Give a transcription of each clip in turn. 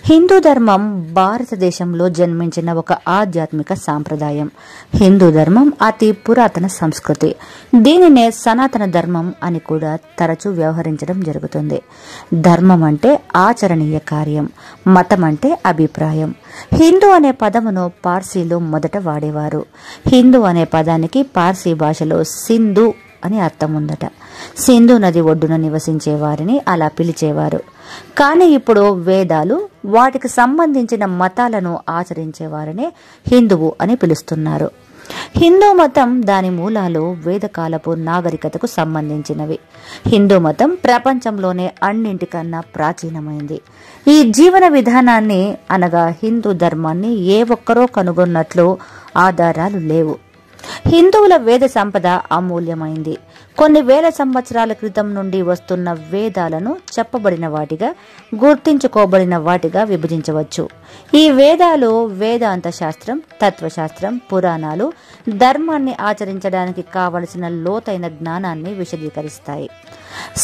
హిందూ ధర్మం భారతదేశంలో జన్మించిన ఒక ఆధ్యాత్మిక సాంప్రదాయం. హిందూ ధర్మం అతి పురాతన సంస్కృతి. దీనినే సనాతన ధర్మం అని కూడా తరచూ వ్యవహరించడం జరుగుతుంది. ధర్మం అంటే ఆచరణీయ కార్యం, మతం అంటే అభిప్రాయం. హిందూ అనే పదమును పార్సీలో మొదట వాడేవారు. హిందూ అనే పదానికి పార్సీ భాషలో సింధు అని అర్థం ఉందట. సింధు నది ఒడ్డున నివసించే వారిని అలా పిలిచేవారు. కానీ ఇప్పుడు వేదాలు, వాటికి సంబంధించిన మతాలను ఆచరించే వారినే హిందువు అని పిలుస్తున్నారు. హిందూ మతం దాని మూలాలు వేదకాలపు నాగరికతకు సంబంధించినవి. హిందూ మతం ప్రపంచంలోనే అన్నింటికన్నా ప్రాచీనమైంది. ఈ జీవన విధానాన్ని అనగా హిందూ ధర్మాన్ని ఏ ఒక్కరో కనుగొన్నట్లు ఆధారాలు లేవు. హిందువుల వేద సంపద అమూల్యమైంది. కొన్ని వేల సంవత్సరాల క్రితం నుండి వస్తున్న వేదాలను చెప్పబడిన వాటిగా, గుర్తించుకోబడిన వాటిగా విభజించవచ్చు. ఈ వేదాలు వేదాంత శాస్త్రం, తత్వశాస్త్రం, పురాణాలు ధర్మాన్ని ఆచరించడానికి కావలసిన లోతైన జ్ఞానాన్ని విశదీకరిస్తాయి.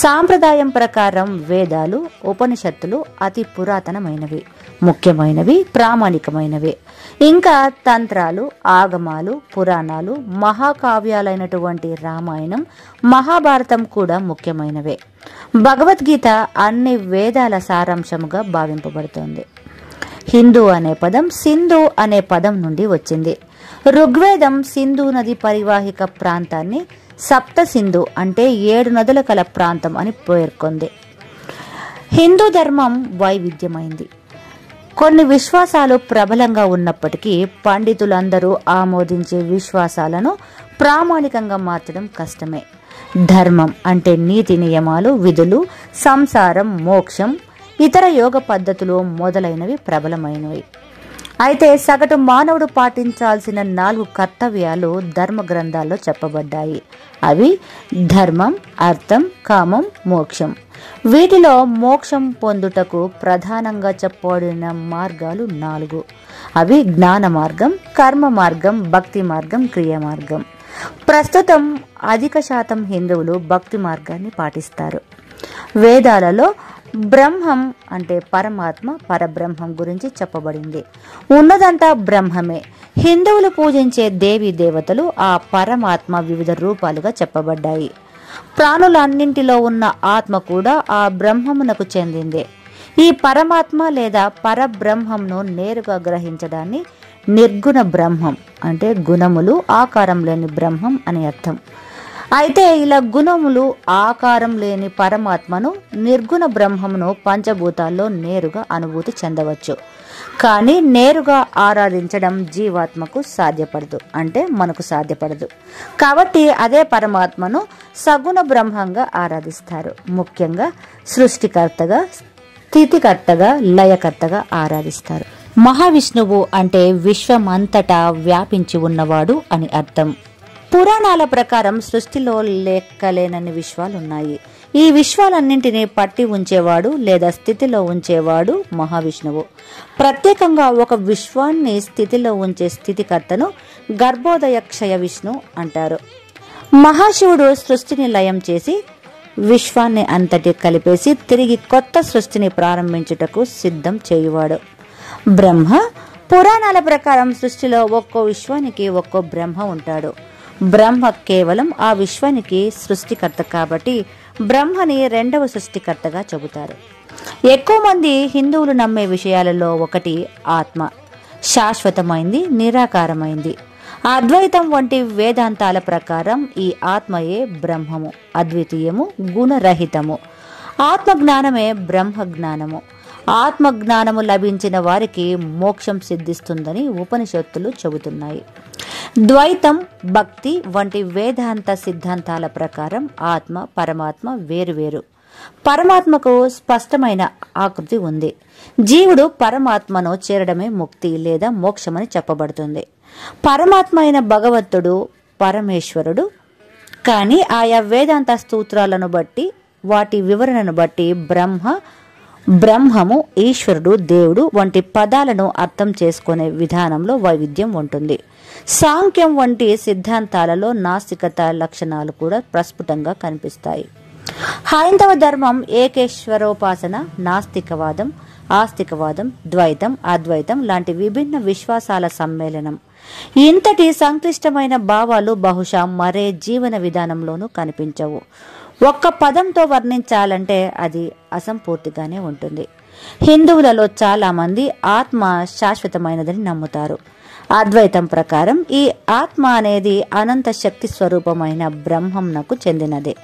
సాంప్రదాయం ప్రకారం వేదాలు, ఉపనిషత్తులు అతి పురాతనమైనవి, ముఖ్యమైనవి, ప్రామాణికమైనవి. ఇంకా తంత్రాలు, ఆగమాలు, పురాణాలు, మహాకావ్యాలైనటువంటి రామాయణం, మహాభారతం కూడా ముఖ్యమైనవే. భగవద్గీత అన్ని వేదాల సారాంశముగా భావింపబడుతోంది. హిందూ అనే పదం సింధు అనే పదం నుండి వచ్చింది. ఋగ్వేదం సింధు నది పరివాహిక ప్రాంతాన్ని సప్త సింధు అంటే 7 నదుల కల ప్రాంతం అని పేర్కొంది. హిందూ ధర్మం వైవిధ్యమైంది. కొన్ని విశ్వాసాలు ప్రబలంగా ఉన్నప్పటికీ పండితులందరూ ఆమోదించే విశ్వాసాలను ప్రామాణికంగా మార్చడం కష్టమే. ధర్మం అంటే నీతి నియమాలు, విధులు, సంసారం, మోక్షం, ఇతర యోగ పద్ధతులు మొదలైనవి ప్రబలమైనవి. అయితే సగటు మానవుడు పాటించాల్సిన 4 కర్తవ్యాలు ధర్మ గ్రంథాల్లో చెప్పబడ్డాయి. అవి ధర్మం, అర్థం, కామం, మోక్షం. వీటిలో మోక్షం పొందుటకు ప్రధానంగా చెప్పబడిన మార్గాలు 4. అవి జ్ఞాన మార్గం, కర్మ మార్గం, భక్తి మార్గం, క్రియ మార్గం. ప్రస్తుతం అధిక శాతం హిందువులు భక్తి మార్గాన్ని పాటిస్తారు. వేదాలలో బ్రహ్మం అంటే పరమాత్మ, పరబ్రహ్మం గురించి చెప్పబడింది. ఉన్నదంతా బ్రహ్మమే. హిందువులు పూజించే దేవీ దేవతలు ఆ పరమాత్మ వివిధ రూపాలుగా చెప్పబడ్డాయి. ప్రాణులన్నింటిలో ఉన్న ఆత్మ కూడా ఆ బ్రహ్మమునకు చెందిందే. ఈ పరమాత్మ లేదా పరబ్రహ్మంను నేరుగా గ్రహించడాన్ని నిర్గుణ బ్రహ్మం అంటే గుణములు, ఆకారం లేని బ్రహ్మం అని అర్థం. అయితే ఇలా గుణములు, ఆకారం లేని పరమాత్మను, నిర్గుణ బ్రహ్మమును పంచభూతాల్లో నేరుగా అనుభూతి చెందవచ్చు. కానీ నేరుగా ఆరాధించడం జీవాత్మకు సాధ్యపడదు, అంటే మనకు సాధ్యపడదు. కాబట్టి అదే పరమాత్మను సగుణ బ్రహ్మంగా ఆరాధిస్తారు. ముఖ్యంగా సృష్టికర్తగా, స్థితికర్తగా, లయకర్తగా ఆరాధిస్తారు. మహావిష్ణువు అంటే విశ్వమంతటా వ్యాపించి ఉన్నవాడు అని అర్థం. పురాణాల ప్రకారం సృష్టిలో లెక్కలేనన్ని విశ్వాలున్నాయి. ఈ విశ్వాలన్నింటినీ పట్టి ఉంచేవాడు లేదా స్థితిలో ఉంచేవాడు మహావిష్ణువు. ప్రత్యేకంగా ఒక విశ్వాన్ని స్థితిలో ఉంచే స్థితికర్తను గర్భోదయ క్షయ విష్ణు అంటారు. మహాశివుడు సృష్టిని లయం చేసి విశ్వాన్ని అంతటి కలిపేసి తిరిగి కొత్త సృష్టిని ప్రారంభించుటకు సిద్ధం చేయువాడు. బ్రహ్మ పురాణాల ప్రకారం సృష్టిలో ఒక్కో విశ్వానికి ఒక్కో బ్రహ్మ ఉంటాడు. బ్రహ్మ కేవలం ఆ విశ్వానికి సృష్టికర్త కాబట్టి బ్రహ్మని 2వ సృష్టికర్తగా చెబుతారు. ఎక్కువ మంది హిందువులు నమ్మే విషయాలలో ఒకటి ఆత్మ. శాశ్వతమైంది, నిరాకారమైంది. అద్వైతం వంటి వేదాంతాల ప్రకారం ఈ ఆత్మయే బ్రహ్మము, అద్వితీయము, గుణరహితము. ఆత్మజ్ఞానమే బ్రహ్మ జ్ఞానము. ఆత్మజ్ఞానము లభించిన వారికి మోక్షం సిద్ధిస్తుందని ఉపనిషత్తులు చెబుతున్నాయి. ద్వైతం, భక్తి వంటి వేదాంత సిద్ధాంతాల ప్రకారం ఆత్మ, పరమాత్మ వేరువేరు. పరమాత్మకు స్పష్టమైన ఆకృతి ఉంది. జీవుడు పరమాత్మను చేరడమే ముక్తి లేదా మోక్షమని చెప్పబడుతుంది. పరమాత్మ అయిన భగవంతుడు పరమేశ్వరుడు. కానీ ఆయా వేదాంత స్తోత్రాలను బట్టి, వాటి వివరణను బట్టి బ్రహ్మము, ఈశ్వరుడు, దేవుడు వంటి పదాలను అర్థం చేసుకునే విధానంలో వైవిధ్యం ఉంటుంది. సాంఖ్యం వంటి సిద్ధాంతాలలో నాస్తికత లక్షణాలు కూడా ప్రస్ఫుటంగా కనిపిస్తాయి. హైందవ ధర్మం ఏకేశ్వరోపాసన, నాస్తికవాదం, ఆస్తికవాదం, ద్వైతం, అద్వైతం లాంటి విభిన్న విశ్వాసాల సమ్మేళనం. ఇంతటి సంక్లిష్టమైన భావాలు బహుశా మరే జీవన విధానంలోనూ కనిపించవు. ఒక్క పదంతో వర్ణించాలంటే అది అసంపూర్తిగానే ఉంటుంది. హిందువులలో చాలా మంది ఆత్మ శాశ్వతమైనదని నమ్ముతారు. అద్వైతం ప్రకారం ఈ ఆత్మ అనేది అనంత శక్తి స్వరూపమైన బ్రహ్మంనకు చెందినదే.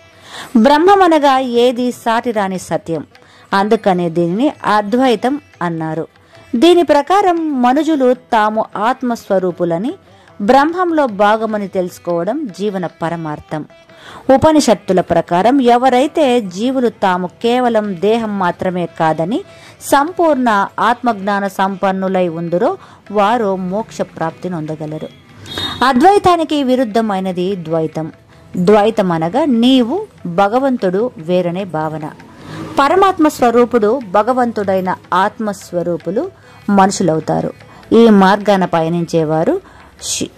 బ్రహ్మం అనగా ఏది సాటిరాని సత్యం. అందుకనే దీనిని అద్వైతం అన్నారు. దీని ప్రకారం మనుజులు తాము ఆత్మస్వరూపులని, బ్రహ్మంలో భాగమని తెలుసుకోవడం జీవన పరమార్థం. ఉపనిషత్తుల ప్రకారం ఎవరైతే జీవులు తాము కేవలం దేహం మాత్రమే కాదని సంపూర్ణ ఆత్మజ్ఞాన సంపన్నులై ఉందరో వారు మోక్ష ప్రాప్తిని పొందగలరు. అద్వైతానికి విరుద్ధమైనది ద్వైతం. ద్వైతం అనగా నీవు, భగవంతుడు వేరనే భావన. పరమాత్మ స్వరూపుడు, భగవంతుడైన ఆత్మస్వరూపులు మనుషులవుతారు. ఈ మార్గాన పయనించేవారు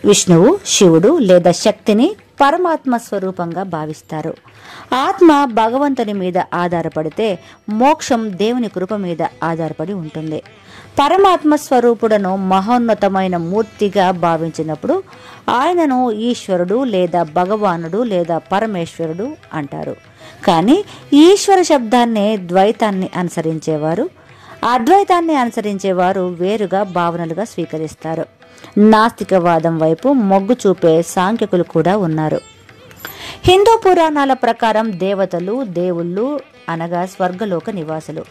విష్ణువు, శివుడు లేదా శక్తిని పరమాత్మ స్వరూపంగా భావిస్తారు. ఆత్మ భగవంతుని మీద ఆధారపడితే మోక్షం దేవుని కృప మీద ఆధారపడి ఉంటుంది. పరమాత్మ స్వరూపుడను మహోన్నతమైన మూర్తిగా భావించినప్పుడు ఆయనను ఈశ్వరుడు లేదా భగవానుడు లేదా పరమేశ్వరుడు అంటారు. కానీ ఈశ్వర శబ్దాన్ని ద్వైతాన్ని అనుసరించేవారు, అద్వైతాన్ని అనుసరించేవారు వేరుగా భావనలుగా స్వీకరిస్తారు. నాస్తికవాదం వైపు మొగ్గు చూపే సాంఖ్యకులు కూడా ఉన్నారు. హిందూ పురాణాల ప్రకారం దేవతలు, దేవుళ్ళు అనగా స్వర్గలోక నివాసులు,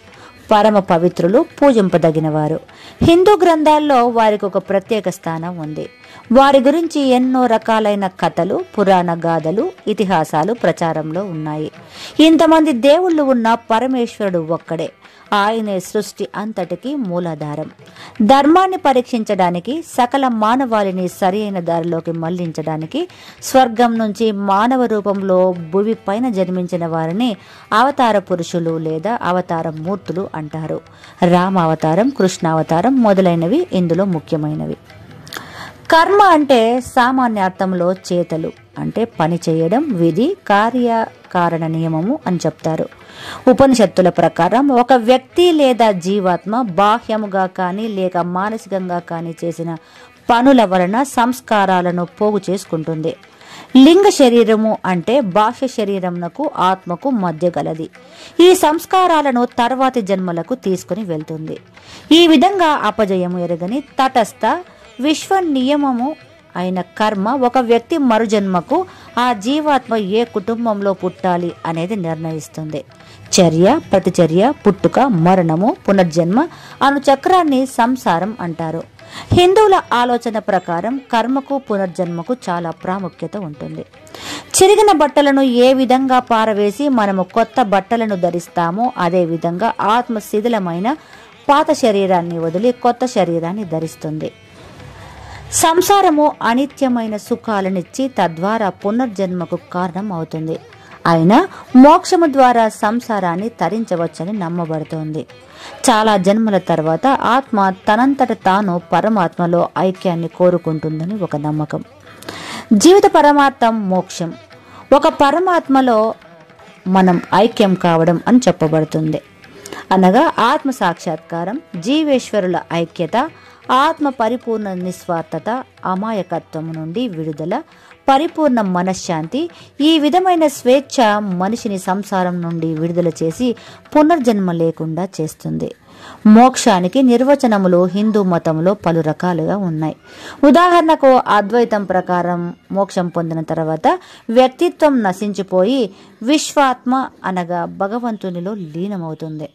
పరమ పవిత్రులు, పూజింపదగినవారు. హిందూ గ్రంథాల్లో వారికి ఒక ప్రత్యేక స్థానం ఉంది. వారి గురించి ఎన్నో రకాలైన కథలు, పురాణ గాథలు, ఇతిహాసాలు ప్రచారంలో ఉన్నాయి. ఇంతమంది దేవుళ్ళు ఉన్న పరమేశ్వరుడు ఒక్కడే. ఆయనే సృష్టి అంతటికి మూలాధారం. ధర్మాన్ని పరీక్షించడానికి, సకల మానవాళిని సరి అయిన దారిలోకి మళ్లించడానికి స్వర్గం నుంచి మానవ రూపంలో భూమి పైన జన్మించిన వారిని అవతార పురుషులు లేదా అవతార మూర్తులు అంటారు. రామావతారం, కృష్ణావతారం మొదలైనవి ఇందులో ముఖ్యమైనవి. కర్మ అంటే సామాన్య అర్థంలో చేతలు అంటే పని చేయడం, విధి, కార్యకారణ నియమము అని చెప్తారు. ఉపనిషత్తుల ప్రకారం ఒక వ్యక్తి లేదా జీవాత్మ బాహ్యముగా కానీ లేక మానసికంగా కానీ చేసిన పనుల వలన సంస్కారాలను పోగు చేసుకుంటుంది. లింగ శరీరము అంటే బాహ్య శరీరమునకు ఆత్మకు మధ్య గలది. ఈ సంస్కారాలను తర్వాతి జన్మలకు తీసుకుని వెళ్తుంది. ఈ విధంగా అపజయము ఎరగని తటస్థ విశ్వ నియమము అయిన కర్మ ఒక వ్యక్తి మరుజన్మకు ఆ జీవాత్మ ఏ కుటుంబంలో పుట్టాలి అనేది నిర్ణయిస్తుంది. చర్య, ప్రతిచర్య, పుట్టుక, మరణము, పునర్జన్మ అను చక్రాన్ని సంసారం అంటారు. హిందువుల ఆలోచన ప్రకారం కర్మకు, పునర్జన్మకు చాలా ప్రాముఖ్యత ఉంటుంది. చిరిగిన బట్టలను ఏ విధంగా పారవేసి మనము కొత్త బట్టలను ధరిస్తామో అదే విధంగా ఆత్మ శిథిలమైన పాత శరీరాన్ని వదిలి కొత్త శరీరాన్ని ధరిస్తుంది. సంసారము అనిత్యమైన సుఖాలనిచ్చి తద్వారా పునర్జన్మకు కారణం అవుతుంది. అయినా మోక్షము ద్వారా సంసారాన్ని తరించవచ్చని నమ్మబడుతోంది. చాలా జన్మల తర్వాత ఆత్మ తనంతట తాను పరమాత్మలో ఐక్యాన్ని కోరుకుంటుందని ఒక నమ్మకం. జీవిత పరమార్థం మోక్షం. ఒక పరమాత్మలో మనం ఐక్యం కావడం అని చెప్పబడుతుంది. అనగా ఆత్మ సాక్షాత్కారం, జీవేశ్వరుల ఐక్యత, ఆత్మ పరిపూర్ణ నిస్వార్థత, అమాయకత్వం నుండి విడుదల, పరిపూర్ణ మనశ్శాంతి. ఈ విధమైన స్వేచ్ఛ మనిషిని సంసారం నుండి విడుదల చేసి పునర్జన్మ లేకుండా చేస్తుంది. మోక్షానికి నిర్వచనములు హిందూ మతంలో పలు రకాలుగా ఉన్నాయి. ఉదాహరణకు అద్వైతం ప్రకారం మోక్షం పొందిన తర్వాత వ్యక్తిత్వం నశించిపోయి విశ్వాత్మ అనగా భగవంతునిలో లీనమవుతుంది.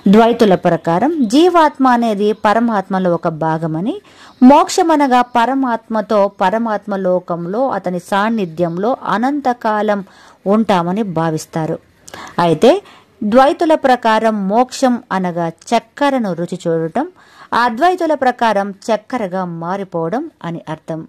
ద్వైతుల ప్రకారం జీవాత్మ అనేది పరమాత్మలో ఒక భాగమని, మోక్షమనగా పరమాత్మతో పరమాత్మ లోకంలో అతని సాన్నిధ్యంలో అనంతకాలం ఉంటామని భావిస్తారు. అయితే ద్వైతుల ప్రకారం మోక్షం అనగా చక్కెరను రుచి చూడటం, అద్వైతుల ప్రకారం చక్కెరగా మారిపోవడం అని అర్థం.